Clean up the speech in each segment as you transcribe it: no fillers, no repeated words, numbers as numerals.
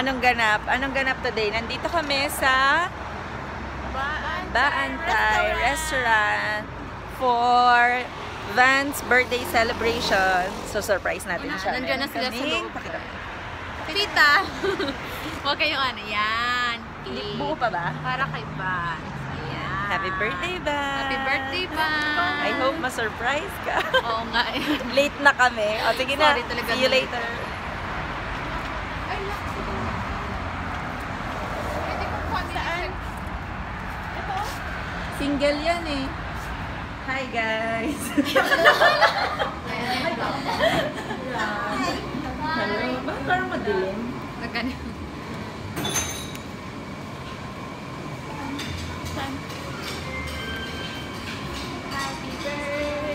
Anong ganap? Anong ganap today? Nandito kami sa Baantay Restaurant for Van's birthday celebration. So, surprise natin siya. Nandiyan na sila sa loob. Tita! Huwag kayong ano. Yan. Buo pa ba? Para kay Van. Ayan. Happy birthday, Van! Happy birthday, Van! I hope ma-surprise ka. Oo nga. Late na kami. O, sige na. Sorry talaga. See you later. Ay, pwede kong saan? Ito? Single yan eh. Hi, guys! Hello. Bakit parang madilim? Nagkano?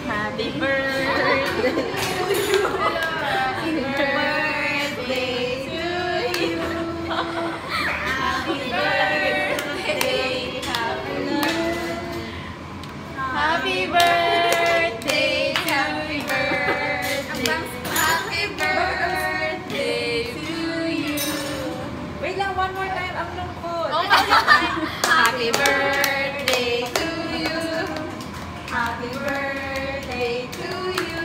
Happy birthday to you. Happy birthday to you. Happy birthday. Happy birthday! Happy birthday! Happy birthday to you! Wait lang, one more time. Ang lungkot. Oh my God! Happy birthday to you! Happy birthday to you.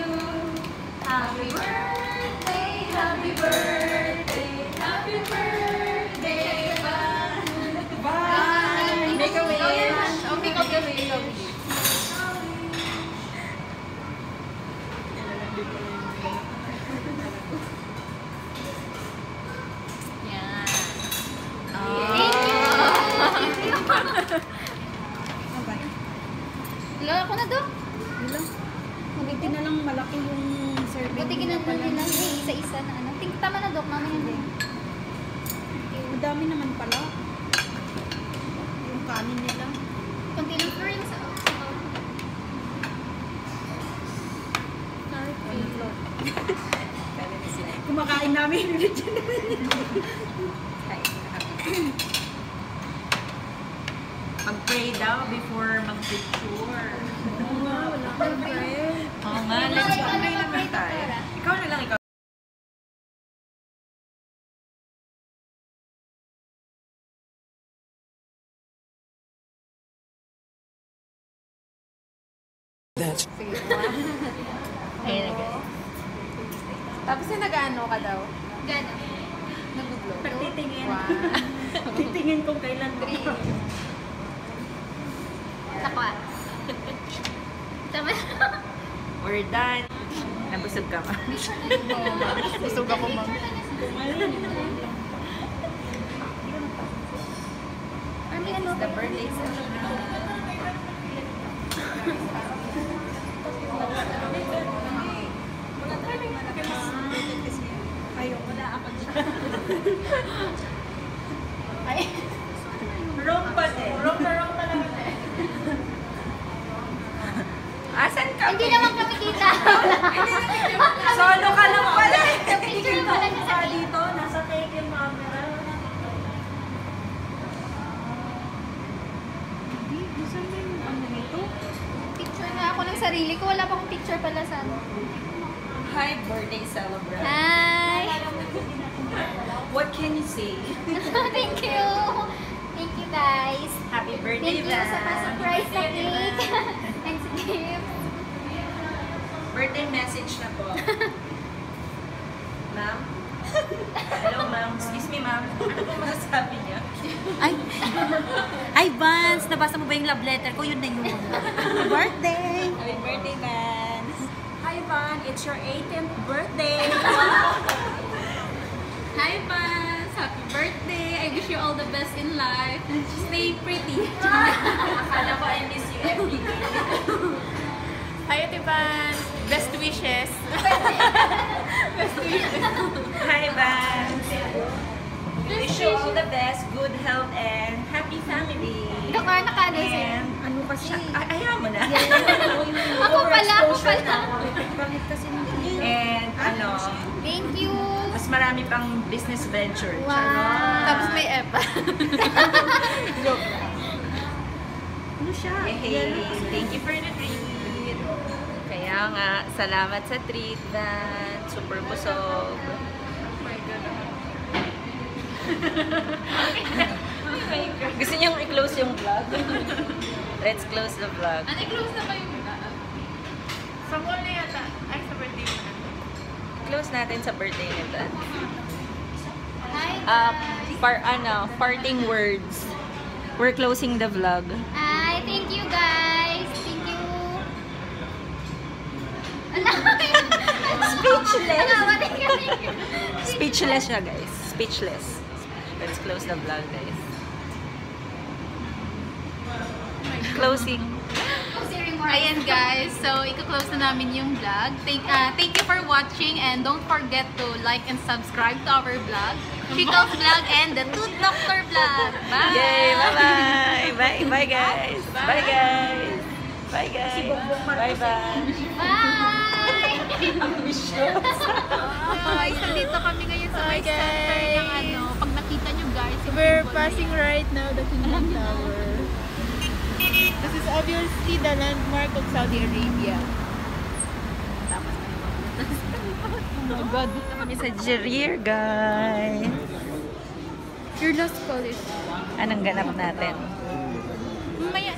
Happy birthday! Happy birthday! Happy birthday! Bye! Make a wish. Oh, make a wish! Yan. Hello, ako na doon. Hello. Mabuti na lang malaki yung serving. Buti ginagawa nila. Isa-isa na ano. Tama na, Dok. Mamaya din. Madami naman pala. Yung kanin nila. Kunti lang floor yung sa Kumakain namin. Mag-pray daw before mag-picture. Wala kang bread. Oo nga, let's pray naman tayo. Ikaw na lang, ikaw. Ayun na guys. Tapos yung nag-ano ka daw? Gano'n. Nag-blow. Titingin. Wow. Titingin kung kailan mo. Sakwa. Tama. We're done. Nabusog ka, ma. Busog ako, ma'am. This is the birthday celebration. Ayaw, wala ako dyan. Ay. Wrong pa din. Wrong talaga eh. Asan ka? Hindi naman kami kita. Solo ka lang pala. Sa picture pala niya sa Dito, nasa take yung camera. Hindi, gusto mo yung ano nito? picture nga ako ng sarili ko. Wala pa akong picture pala sa ano. Hi, birthday celebrant. Hi! What can you say? Thank you! Thank you guys! Happy birthday, Thank you sa pa-surprise na cake! And sa gift! Birthday message na po. Ma'am? Hello, ma'am. Excuse me, ma'am. Ano po masasabi niya? Ay, Vance! Nabasa mo ba yung love letter ko? Yun na yun. Birthday! Happy birthday, Vance. Hi, Van! It's your 18th birthday! Hi Vance! Happy birthday! I wish you all the best in life. Stay pretty. Akala ko I miss you every day. Hi Ate Vance! Best wishes. Best wishes. Hi, Vance. Wish you all the best, good health, and happy family. Ikaw ka nakano sa'yo? And Ano kasi? ayaw mo na. Ako pala. Bakit kasi And ano, Thank you! mas marami pang business venture. Wow! Tapos may EPA. Joke lang. ano siya? Yay! Thank you for the treat. Kaya nga, salamat sa treat, Van. Super busog. Gusto niyong i-close yung vlog? Let's close the vlog. Ano, close na ba yung sa mall na yata? Ay, sa birthday na. Close natin sa birthday ni Dan. Hi, Parting words. We're closing the vlog. Hi, thank you guys. Thank you. Speechless. Thank you. Speechless siya, guys. Speechless. Let's close the vlog, guys. Closing. Ayan guys, so i-close na namin yung vlog. Thank you for watching and don't forget to like and subscribe to our vlog. Chico's vlog and the Tooth Doctor vlog. Bye! Yay! Bye-bye! Bye guys! Bye guys! Bye guys! Bye-bye! Bye! Guys, nandito kami ngayon sa may center ng ano. Pag nakita nyo guys, We're passing right now the Kingdom Tower. This is obviously the landmark of Saudi Arabia. Oh my God! Dito kami sa Jerir, guys! Your last call is... Anong ganap natin? Mamaya